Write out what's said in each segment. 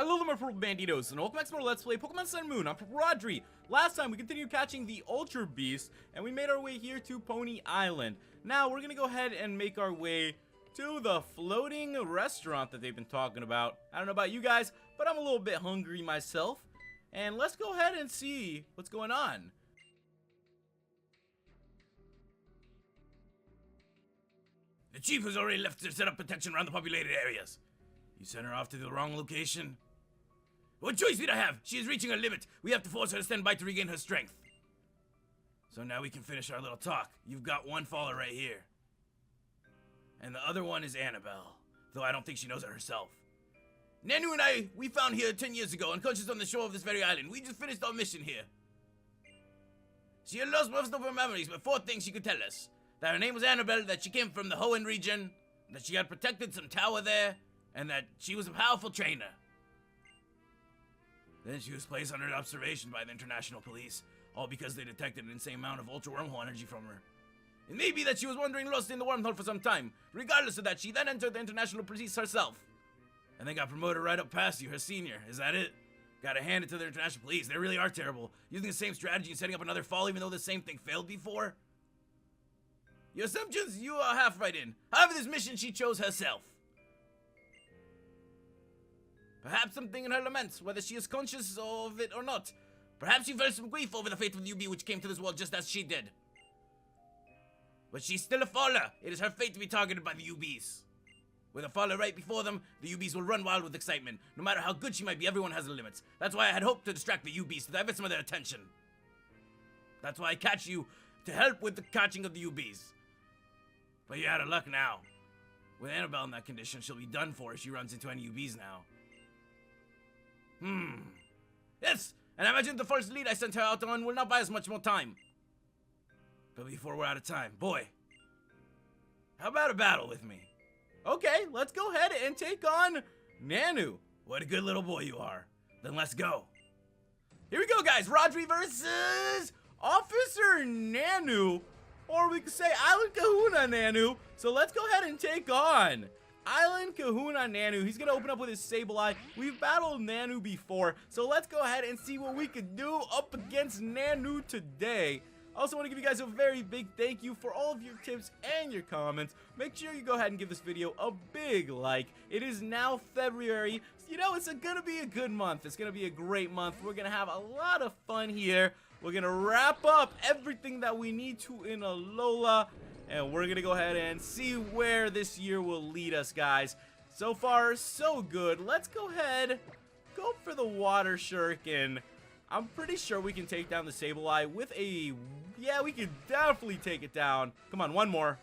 Hello, my Purple Banditos, and welcome back to more Let's Play Pokemon Sun and Moon. I'm PurpleRodri. Last time, we continued catching the Ultra Beast, and we made our way here to Pony Island. Now, we're gonna go ahead and make our way to the floating restaurant that they've been talking about. I don't know about you guys, but I'm a little bit hungry myself. And let's go ahead and see what's going on. The chief has already left to set up protection around the populated areas. You sent her off to the wrong location? What choice did I have? She is reaching her limit. We have to force her to stand by to regain her strength. So now we can finish our little talk. You've got one follower right here. And the other one is Annabelle, though I don't think she knows it herself. Nanu and I, we found here 10 years ago, unconscious on the shore of this very island. We just finished our mission here. She had lost most of her memories, but 4 things she could tell us. That her name was Annabelle, that she came from the Hoenn region, that she had protected some tower there, and that she was a powerful trainer. Then she was placed under observation by the international police, all because they detected an insane amount of ultra wormhole energy from her. It may be that she was wandering lost in the wormhole for some time. Regardless of that, she then entered the international police herself. And then got promoted right up past you, her senior. Is that it? Gotta hand it to the international police. They really are terrible. Using the same strategy and setting up another fall even though the same thing failed before. Your assumptions, you are half right in. However, this mission she chose herself. Perhaps something in her laments, whether she is conscious of it or not. Perhaps she felt some grief over the fate of the UB which came to this world just as she did. But she's still a faller. It is her fate to be targeted by the UBs. With a faller right before them, the UBs will run wild with excitement. No matter how good she might be, everyone has limits. That's why I had hoped to distract the UBs to divert some of their attention. That's why I catch you to help with the catching of the UBs. But you're out of luck now. With Annabelle in that condition, she'll be done for if she runs into any UBs now. Yes, and I imagine the first lead I sent her out on will not buy us much more time. But before we're out of time, boy, how about a battle with me? Okay, let's go ahead and take on Nanu. What a good little boy you are. Then let's go. Here we go, guys. Rodri versus Officer Nanu. Or we could say Island Kahuna Nanu. So let's go ahead and take on Island Kahuna Nanu. He's going to open up with his Sableye. We've battled Nanu before. So let's go ahead and see what we can do up against Nanu today. I also want to give you guys a very big thank you for all of your tips and your comments. Make sure you go ahead and give this video a big like. It is now February. You know, it's going to be a good month. It's going to be a great month. We're going to have a lot of fun here. We're going to wrap up everything that we need to in Alola. And we're going to go ahead and see where this year will lead us, guys. So far, so good. Let's go ahead, go for the Water Shuriken. I'm pretty sure we can take down the Sableye with a... Yeah, we can definitely take it down. Come on, one more.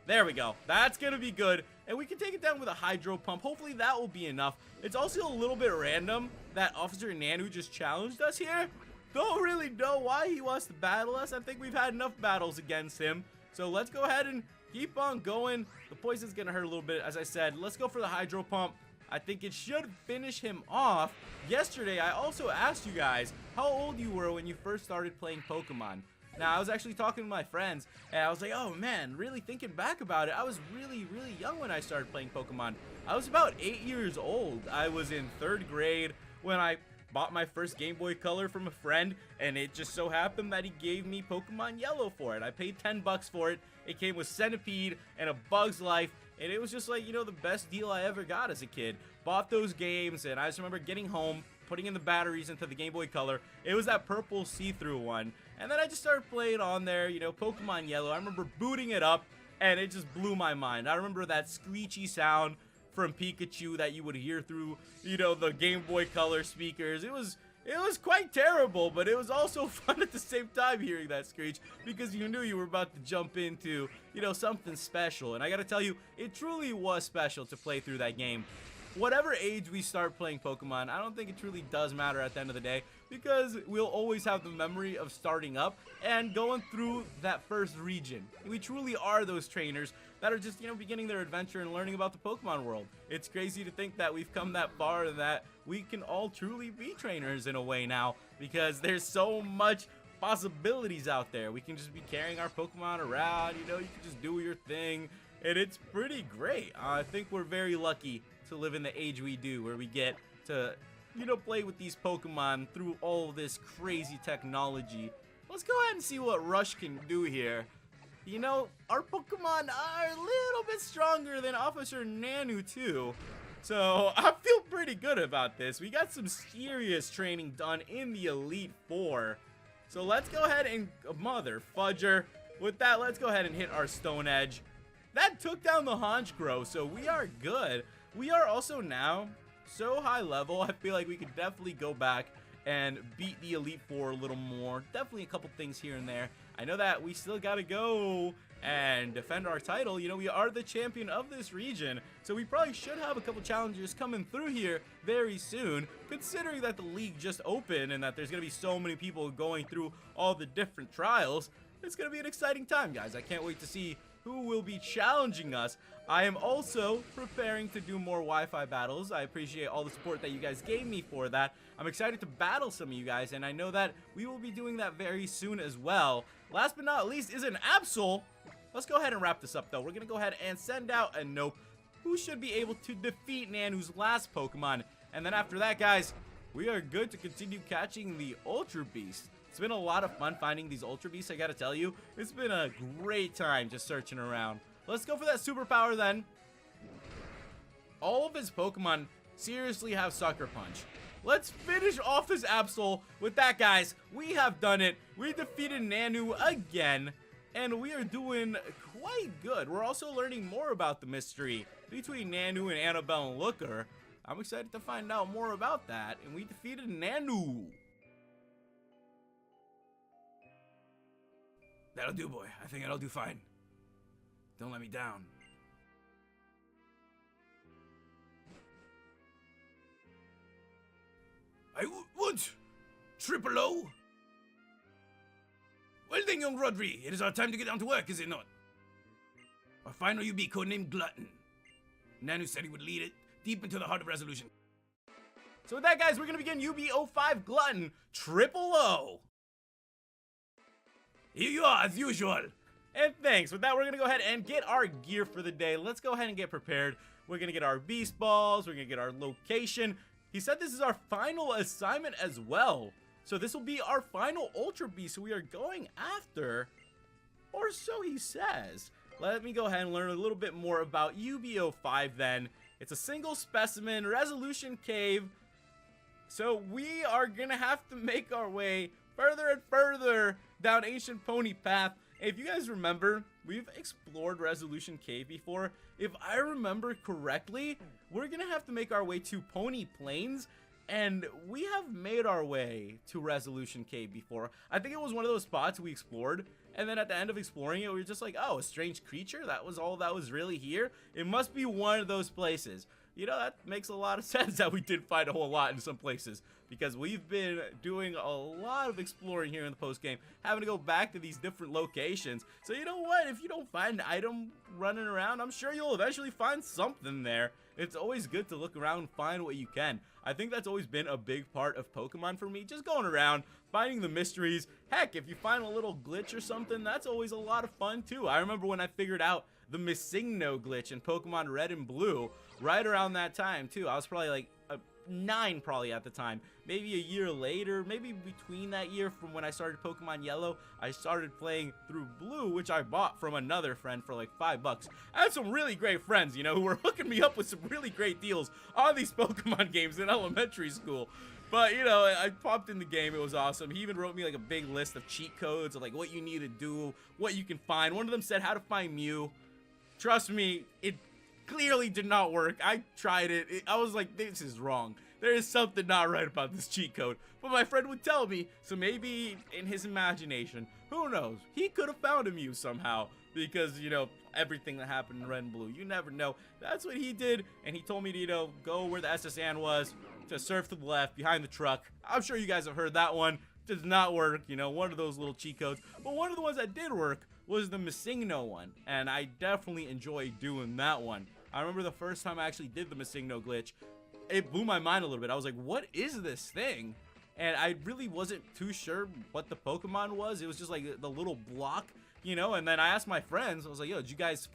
There we go. That's going to be good. And we can take it down with a Hydro Pump. Hopefully that will be enough. It's also a little bit random that Officer Nanu just challenged us here. Don't really know why he wants to battle us. I think we've had enough battles against him. So let's go ahead and keep on going. The poison's going to hurt a little bit, as I said. Let's go for the Hydro Pump. I think it should finish him off. Yesterday, I also asked you guys how old you were when you first started playing Pokemon. Now, I was actually talking to my friends, and I was like, oh man, really thinking back about it, I was really young when I started playing Pokemon. I was about 8 years old. I was in 3rd grade when I bought my first Game Boy Color from a friend, and it just so happened that he gave me Pokemon Yellow for it. I paid 10 bucks for it. It came with Centipede and a Bug's Life, and it was just like, you know, the best deal I ever got as a kid. Bought those games, and I just remember getting home, putting in the batteries into the Game Boy Color. It was that purple see-through one, and then I just started playing on there, you know, Pokemon Yellow. I remember booting it up, and it just blew my mind. I remember that screechy sound from Pikachu that you would hear through, you know, the Game Boy Color speakers. It was quite terrible, but it was also fun at the same time hearing that screech because you knew you were about to jump into, you know, something special. And I gotta tell you, it truly was special to play through that game. Whatever age we start playing Pokemon, I don't think it truly does matter at the end of the day because we'll always have the memory of starting up and going through that first region. We truly are those trainers that are just, you know, beginning their adventure and learning about the Pokemon world. It's crazy to think that we've come that far and that we can all truly be trainers in a way now because there's so much possibilities out there. We can just be carrying our Pokemon around, you know, you can just do your thing, and it's pretty great. I think we're very lucky to live in the age we do, where we get to play with these Pokemon through all this crazy technology. Let's go ahead and see what Rush can do here. Our Pokemon are a little bit stronger than Officer Nanu too. So I feel pretty good about this. We got some serious training done in the Elite Four. So let's go ahead and, mother fudger. With that, let's go ahead and hit our Stone Edge. That took down the Honchkrow, so we are good. We are also now so high level, I feel like we could definitely go back and beat the Elite Four a little more. Definitely a couple things here and there. I know that we still gotta go and defend our title. We are the champion of this region, so we probably should have a couple challengers coming through here very soon, considering that the league just opened and that there's gonna be so many people going through all the different trials. It's gonna be an exciting time, guys. I can't wait to see who will be challenging us. I am also preparing to do more Wi-Fi battles. I appreciate all the support that you guys gave me for that. I'm excited to battle some of you guys, and I know that we will be doing that very soon as well. Last but not least is an Absol. Let's go ahead and wrap this up, though. We're going to go ahead and send out a Nope, who should be able to defeat Nanu's last Pokemon. And then after that, guys, we are good to continue catching the Ultra Beast. It's been a lot of fun finding these Ultra Beasts, I gotta tell you. It's been a great time just searching around. Let's go for that superpower then. All of his Pokemon seriously have Sucker Punch. Let's finish off this Absol with that, guys. We have done it. We defeated Nanu again, and we are doing quite good. We're also learning more about the mystery between Nanu and Annabelle and Looker. I'm excited to find out more about that, and we defeated Nanu. That'll do, boy. I think that'll do fine. Don't let me down. What? Triple O? Well then, young Rodri, it is our time to get down to work, is it not? Our final UB codenamed Glutton. Nanu said he would lead it deep into the heart of Resolution. So with that, guys, we're going to begin UB-05 Glutton Triple O. Here you are, as usual. And thanks. With that, we're going to go ahead and get our gear for the day. Let's go ahead and get prepared. We're going to get our Beast Balls. We're going to get our location. He said this is our final assignment as well. So this will be our final Ultra Beast we are going after. Or so he says. Let me go ahead and learn a little bit more about UB-05 then. It's a single specimen resolution cave. So we are going to have to make our way further and further down Ancient Pony Path. If you guys remember, we've explored Resolution Cave before. If I remember correctly, we're gonna have to make our way to Pony Plains, and we have made our way to Resolution Cave before. I think it was one of those spots we explored, and then at the end of exploring it, we were just like, oh, a strange creature? That was all that was really here? It must be one of those places. That makes a lot of sense that we did find a whole lot in some places, because we've been doing a lot of exploring here in the post game, having to go back to these different locations. So you know what? If you don't find an item running around, I'm sure you'll eventually find something there. It's always good to look around and find what you can. I think that's always been a big part of Pokemon for me, just going around, finding the mysteries. Heck, if you find a little glitch or something, that's always a lot of fun too. I remember when I figured out the Missigno glitch in Pokemon Red and Blue, right around that time too. I was probably like 9 probably at the time, maybe a year later, maybe between that year from when I started Pokemon Yellow, I started playing through Blue, which I bought from another friend for like $5. I had some really great friends, who were hooking me up with some really great deals on these Pokemon games in elementary school. But, I popped in the game. It was awesome. He even wrote me like a big list of cheat codes of like what you need to do, what you can find. One of them said how to find Mew. Trust me, it clearly did not work. I tried it. I was like, this is wrong. There is something not right about this cheat code. But my friend would tell me, so maybe in his imagination, who knows? He could have found a Mew somehow. Because, everything that happened in Red and Blue. You never know. That's what he did. And he told me to, go where the SS Ann was. To surf to the left, behind the truck. I'm sure you guys have heard that one. Does not work. One of those little cheat codes. But one of the ones that did work was the Missigno one. And I definitely enjoyed doing that one. I remember the first time I actually did the Missigno glitch, it blew my mind a little bit. I was like, what is this thing? And I really wasn't too sure what the Pokemon was. It was just like the little block, and then I asked my friends, I was like, yo, did you guys,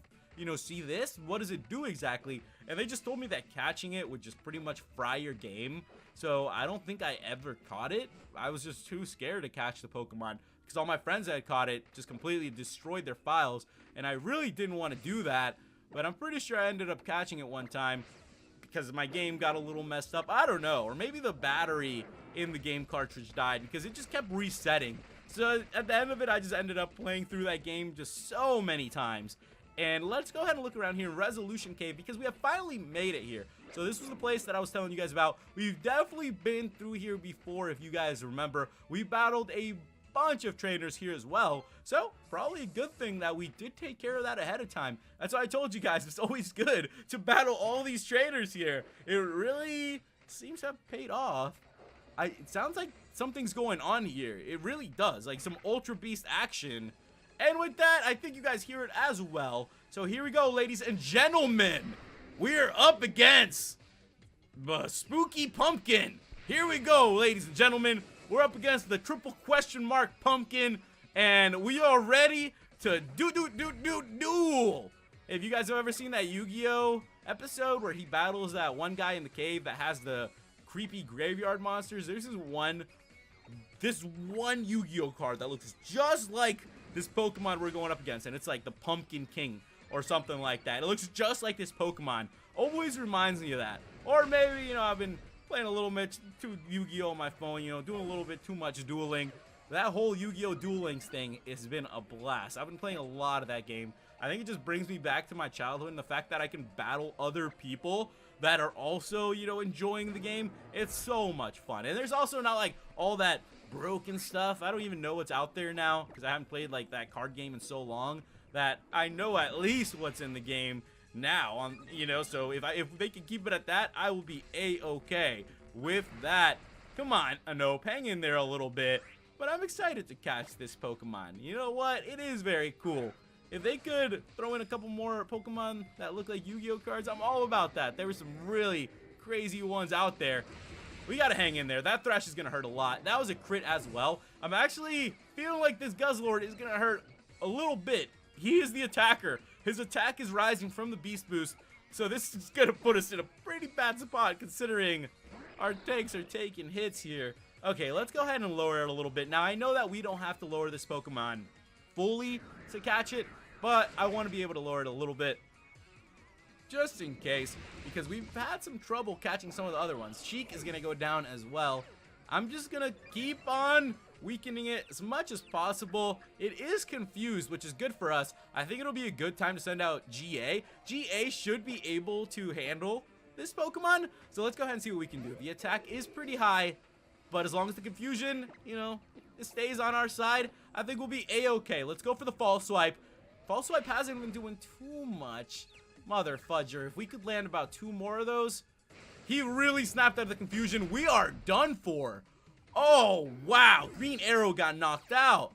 see this? What does it do exactly? And they just told me that catching it would just pretty much fry your game. So I don't think I ever caught it. I was just too scared to catch the Pokemon because all my friends that had caught it just completely destroyed their files. And I really didn't want to do that. But I'm pretty sure I ended up catching it one time because my game got a little messed up. I don't know. Or maybe the battery in the game cartridge died because it just kept resetting. So at the end of it, I just ended up playing through that game just so many times. And let's go ahead and look around here in Resolution Cave because we have finally made it here. So this was the place that I was telling you guys about. We've definitely been through here before, if you guys remember. We battled a bunch of trainers here as well. So probably a good thing that we did take care of that ahead of time. That's why I told you guys it's always good to battle all these trainers here. It really seems to have paid off. It sounds like something's going on here. It really does. Like some Ultra Beast action. And with that, I think you guys hear it as well. So here we go, ladies and gentlemen. We're up against the Spooky Pumpkin. Here we go, ladies and gentlemen. We're up against the triple question mark pumpkin. And we are ready to duel. If you guys have ever seen that Yu-Gi-Oh episode where he battles that one guy in the cave that has the creepy graveyard monsters, there's this one Yu-Gi-Oh card that looks just like this Pokemon we're going up against, and it's like the Pumpkin King or something like that. It looks just like this Pokemon. Always reminds me of that. Or maybe, you know, I've been playing a little bit too Yu-Gi-Oh on my phone, you know, doing a little bit too much dueling. That whole Yu-Gi-Oh Duel Links thing has been a blast. I've been playing a lot of that game. I think it just brings me back to my childhood, and the fact that I can battle other people that are also, you know, enjoying the game. It's so much fun. And there's also not like all that broken stuff. I don't even know what's out there now because I haven't played like that card game in so long that I know at least what's in the game now, you know. So if they can keep it at that, I will be a-okay with that. Come on, Anope, hang in there a little bit. But I'm excited to catch this Pokemon. You know what? It is very cool. If they could throw in a couple more Pokemon that look like Yu-Gi-Oh cards, I'm all about that. There were some really crazy ones out there. We gotta hang in there. That Thrash is gonna hurt a lot. That was a crit as well. I'm actually feeling like this Guzzlord is gonna hurt a little bit. He is the attacker. His attack is rising from the Beast Boost. So this is gonna put us in a pretty bad spot considering our tanks are taking hits here. Okay, let's go ahead and lower it a little bit. Now, I know that we don't have to lower this Pokemon fully to catch it, but I want to be able to lower it a little bit just in case, because we've had some trouble catching some of the other ones. Sheik is going to go down as well. I'm just going to keep on weakening it as much as possible. It is confused, which is good for us. I think it'll be a good time to send out GA. GA should be able to handle this Pokemon, so let's go ahead and see what we can do. The attack is pretty high, but as long as the confusion, you know, it stays on our side, I think we'll be a-okay. Let's go for the False Swipe. False Swipe hasn't been doing too much. Mother fudger, if we could land about 2 more of those. He really snapped out of the confusion. We are done for. Oh, wow. Green Arrow got knocked out.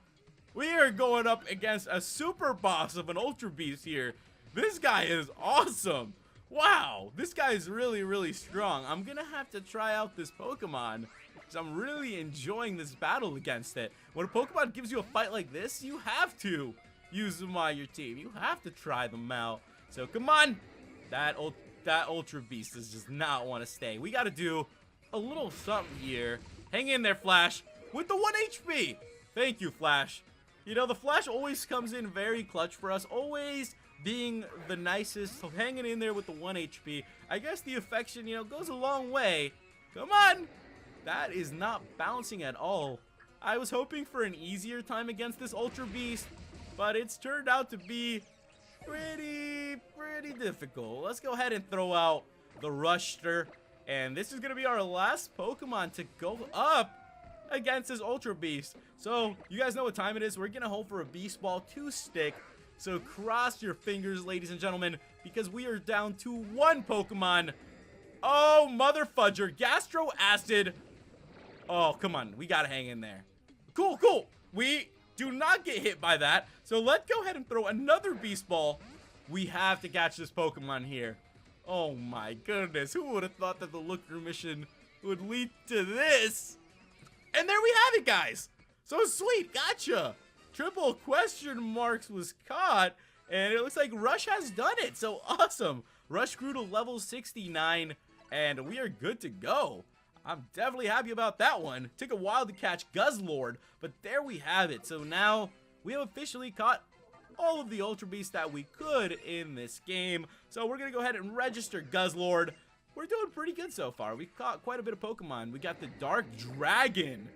We are going up against a super boss of an Ultra Beast here. This guy is awesome. Wow, this guy is really, really strong. I'm going to have to try out this Pokemon because I'm really enjoying this battle against it. When a Pokemon gives you a fight like this, you have to use them on your team. You have to try them out. So come on. That Ultra Beast does just not want to stay. We got to do a little something here. Hang in there, Flash, with the 1 HP. Thank you, Flash. You know, the Flash always comes in very clutch for us, always being the nicest, so hanging in there with the 1 HP. I guess the affection, you know, goes a long way. Come on. That is not bouncing at all. I was hoping for an easier time against this Ultra Beast, but it's turned out to be pretty difficult. Let's go ahead and throw out the Rushter, and this is going to be our last Pokemon to go up against this Ultra Beast. So, you guys know what time it is. We're going to hope for a Beast Ball 2 stick. So, cross your fingers, ladies and gentlemen, because we are down to 1 Pokemon. Oh, mother fudger. Gastro Acid. Oh, come on. We got to hang in there. Cool, cool. We do not get hit by that. So, let's go ahead and throw another Beast Ball. We have to catch this Pokemon here. Oh, my goodness. Who would have thought that the look-through mission would lead to this? And there we have it, guys. So sweet. Gotcha. Triple question marks was caught, and it looks like Rush has done it. So awesome. Rush grew to level 69, and we are good to go. I'm definitely happy about that one. Took a while to catch Guzzlord, but there we have it. So now we have officially caught all of the Ultra Beasts that we could in this game. So we're going to go ahead and register Guzzlord. We're doing pretty good so far. We caught quite a bit of Pokemon. We got the Dark Dragon.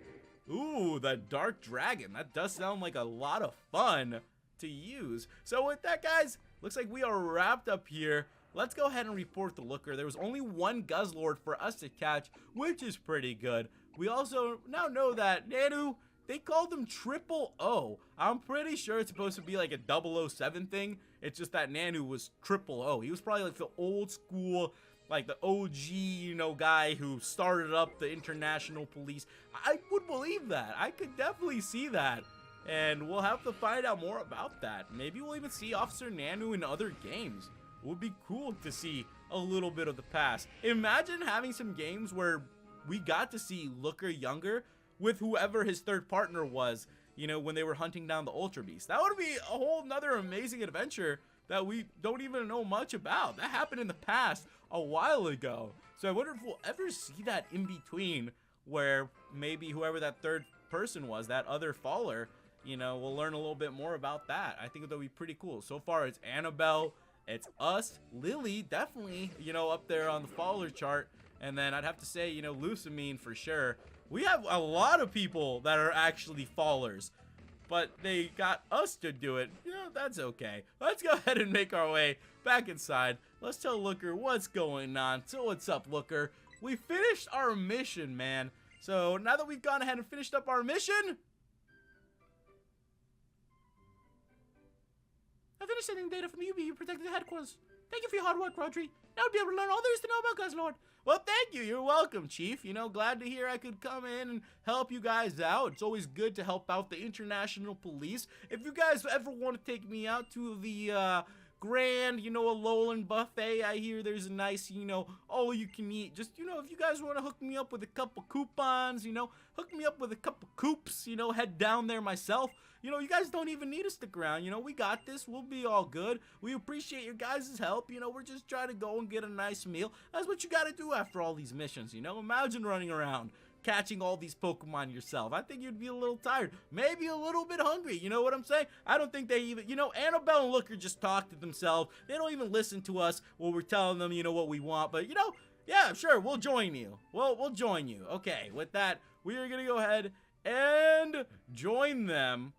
Ooh, the Dark Dragon. That does sound like a lot of fun to use. So with that, guys, looks like we are wrapped up here. Let's go ahead and report the looker. There was only one Guzzlord for us to catch, which is pretty good. We also now know that Nanu, they called him Triple O. I'm pretty sure it's supposed to be like a 007 thing. It's just that Nanu was Triple O. He was probably like the old school, like the OG, you know, guy who started up the international police. I would believe that. I could definitely see that. And we'll have to find out more about that. Maybe we'll even see Officer Nanu in other games. It would be cool to see a little bit of the past. Imagine having some games where we got to see Looker younger with whoever his third partner was, you know, when they were hunting down the Ultra Beast. That would be a whole nother amazing adventure that we don't even know much about. That happened in the past a while ago. So I wonder if we'll ever see that in between where maybe whoever that third person was, that other faller, you know, we'll learn a little bit more about that. I think that'll be pretty cool. So far, it's Annabelle, it's us, Lily, definitely, you know, up there on the faller chart. And then I'd have to say, you know, Lucamine for sure. We have a lot of people that are actually fallers, but they got us to do it. You know, that's okay. Let's go ahead and make our way back inside. Let's tell Looker what's going on. So what's up, Looker? We finished our mission, man. So now that we've gone ahead and finished up our mission, I finished sending data from UB. You protected the headquarters. Thank you for your hard work, Rodri. Now I'll be able to learn all there is to know about Guzzlord. Well, thank you. You're welcome, Chief. You know, glad to hear I could come in and help you guys out. It's always good to help out the international police. If you guys ever want to take me out to the grand, you know, Alolan buffet, I hear there's a nice, you know, all you can eat. Just, you know, if you guys want to hook me up with a couple coupons, you know, hook me up with a couple coops, you know, head down there myself. You know, you guys don't even need to stick around. You know, we got this. We'll be all good. We appreciate your guys' help. You know, we're just trying to go and get a nice meal. That's what you got to do after all these missions, you know. Imagine running around, catching all these Pokemon yourself. I think you'd be a little tired. Maybe a little bit hungry. You know what I'm saying? I don't think they even, you know, Annabelle and Looker just talk to themselves. They don't even listen to us when we're telling them, you know, what we want. But, you know, yeah, sure, we'll join you. Well, we'll join you. Okay, with that, we are going to go ahead and join them.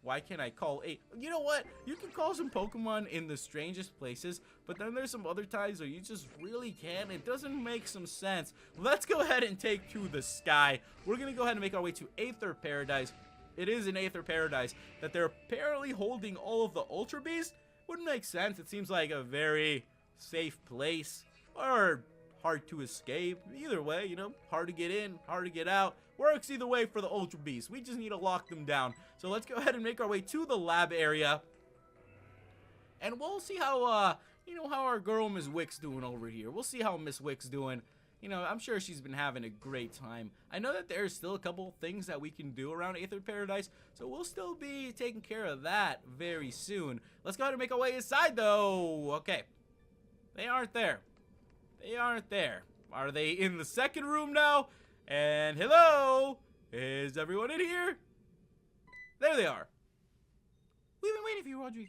Why can't I call a... You know what? You can call some Pokemon in the strangest places, but then there's some other times where you just really can't. It doesn't make some sense. Let's go ahead and take to the sky. We're going to go ahead and make our way to Aether Paradise. It is in Aether Paradise that they're apparently holding all of the Ultra Beasts. Wouldn't make sense. It seems like a very safe place, or hard to escape. Either way, you know, hard to get in, hard to get out. Works either way for the Ultra Beasts. We just need to lock them down. So let's go ahead and make our way to the lab area. And we'll see how, you know, how our girl Miss Wick's doing over here. We'll see how Miss Wick's doing. You know, I'm sure she's been having a great time. I know that there's still a couple things that we can do around Aether Paradise, so we'll still be taking care of that very soon. Let's go ahead and make our way inside, though. Okay. They aren't there. They aren't there. Are they in the second room now? And hello? Is everyone in here? There they are. We've been waiting for you, Rodri.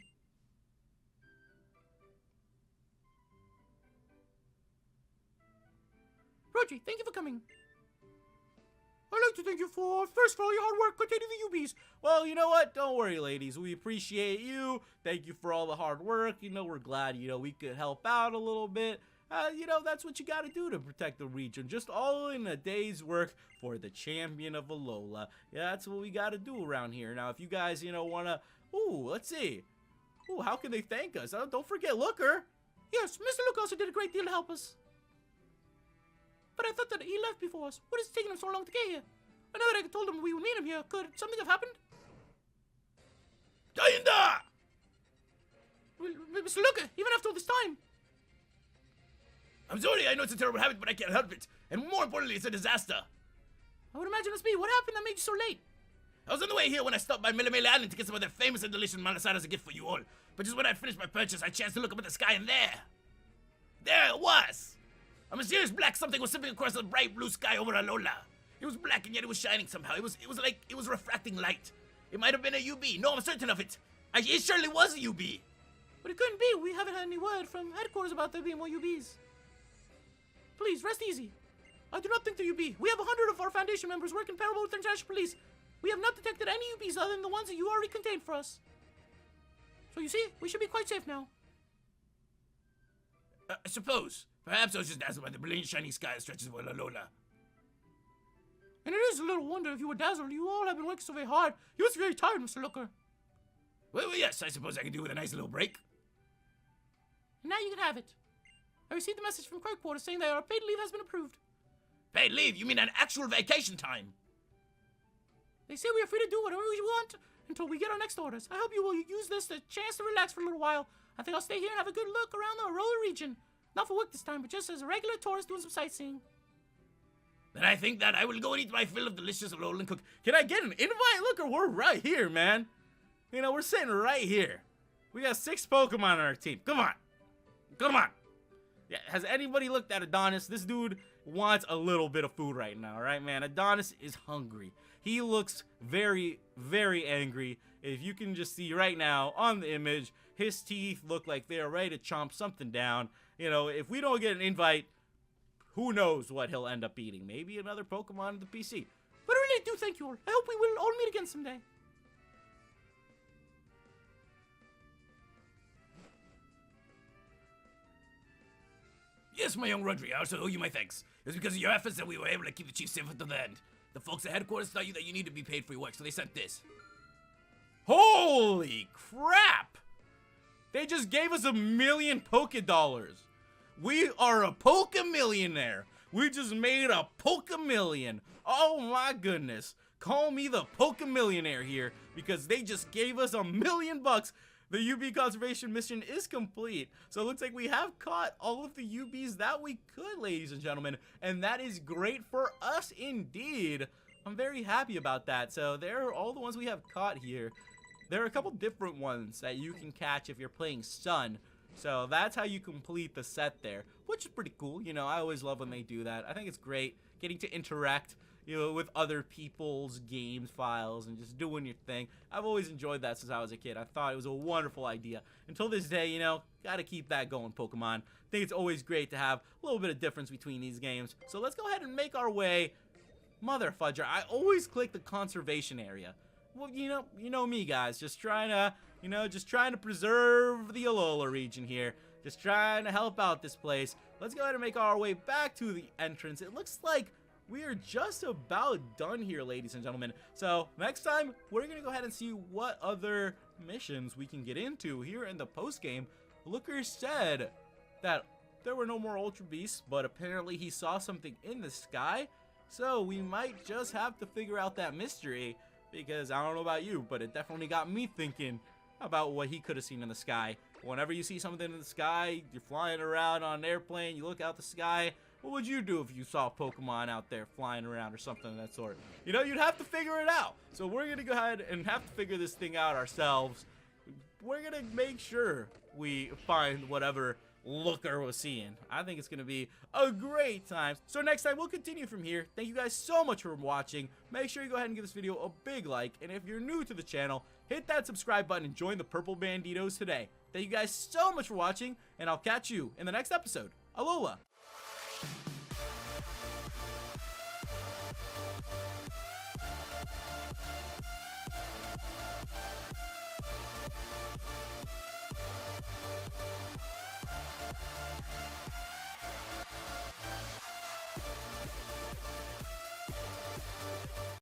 Rodri, thank you for coming. I'd like to thank you for all your hard work containing the UBs. Well, you know what? Don't worry, ladies. We appreciate you. Thank you for all the hard work. You know, we're glad, you know, we could help out a little bit. You know, that's what you got to do to protect the region. Just all in a day's work for the champion of Alola. Yeah, that's what we got to do around here. Now, if you guys, you know, want to... Ooh, let's see. Ooh, how can they thank us? Don't forget Looker. Yes, Mr. Luke also did a great deal to help us. But I thought that he left before us. What is taking him so long to get here? I know that I told him we would meet him here. Could something have happened? Kinda! Well, Mr. Luke, even after all this time. I'm sorry, I know it's a terrible habit, but I can't help it. And more importantly, it's a disaster. I would imagine it's me. What happened that made you so late? I was on the way here when I stopped by Melemele Island to get some of their famous and delicious malasada as a gift for you all. But just when I finished my purchase, I chanced to look up at the sky, and there it was. A mysterious black something was slipping across the bright blue sky over Alola. It was black and yet it was shining somehow. It was like it was refracting light. It might have been a UB. No, I'm certain of it. It surely was a UB. But it couldn't be. We haven't had any word from headquarters about there being more UBs. Please, rest easy. I do not think they're UB. We have 100 of our Foundation members working parallel with the international police. We have not detected any UBs other than the ones that you already contained for us. So you see, we should be quite safe now. I suppose. Perhaps I was just dazzled by the brilliant shining sky that stretches over Alola. And it is a little wonder if you were dazzled. You all have been working so very hard. You must be very tired, Mr. Looker. Well, yes, I suppose I can do with a nice little break. And now you can have it. I received a message from headquarters saying that our paid leave has been approved. Paid leave? You mean an actual vacation time? They say we are free to do whatever we want until we get our next orders. I hope you will use this as a chance to relax for a little while. I think I'll stay here and have a good look around the Aurora region. Not for work this time, but just as a regular tourist doing some sightseeing. Then I think that I will go and eat my fill of delicious Alolan cook. Can I get an invite? Look, we're right here, man. You know, we're sitting right here. We got 6 Pokemon on our team. Come on. Come on. Yeah, has anybody looked at Adonis? This dude wants a little bit of food right now, right, man? Adonis is hungry. He looks very, very angry. If you can just see right now on the image, his teeth look like they're ready to chomp something down. You know, if we don't get an invite, who knows what he'll end up eating. Maybe another Pokemon on the PC. But I really do thank you all. I hope we will all meet again someday. Yes, my young Rodri, I also owe you my thanks. It was because of your efforts that we were able to keep the chief safe until the end. The folks at headquarters tell you that you need to be paid for your work, so they sent this. Holy crap! They just gave us 1,000,000 Poké-Dollars. We are a Poké-millionaire. We just made a Poké-million. Oh my goodness. Call me the Poké-millionaire here because they just gave us $1,000,000. The UB conservation mission is complete. So it looks like we have caught all of the UBs that we could, ladies and gentlemen. And that is great for us indeed. I'm very happy about that. So there are all the ones we have caught here. There are a couple different ones that you can catch if you're playing Sun. So that's how you complete the set there, which is pretty cool. You know, I always love when they do that. I think it's great getting to interact, you know, with other people's games files and just doing your thing. I've always enjoyed that since I was a kid. I thought it was a wonderful idea. Until this day, you know, gotta keep that going, Pokemon. I think it's always great to have a little bit of difference between these games. So let's go ahead and make our way. Mother fudger, I always click the conservation area. Well, you know me, guys, just trying to preserve the Alola region here. Just trying to help out this place. Let's go ahead and make our way back to the entrance. It looks like we are just about done here, ladies and gentlemen. So next time, we're going to go ahead and see what other missions we can get into here in the post-game. Looker said that there were no more Ultra Beasts, but apparently he saw something in the sky. So we might just have to figure out that mystery, because I don't know about you, but it definitely got me thinking about what he could have seen in the sky. Whenever you see something in the sky, you're flying around on an airplane, you look out the sky, what would you do if you saw Pokemon out there flying around or something of that sort? You know, you'd have to figure it out. So we're going to go ahead and have to figure this thing out ourselves. We're going to make sure we find whatever Looker was seeing. I think it's going to be a great time. So next time, we'll continue from here. Thank you guys so much for watching. Make sure you go ahead and give this video a big like. And if you're new to the channel, hit that subscribe button and join the Purple Banditos today. Thank you guys so much for watching, and I'll catch you in the next episode. Alola!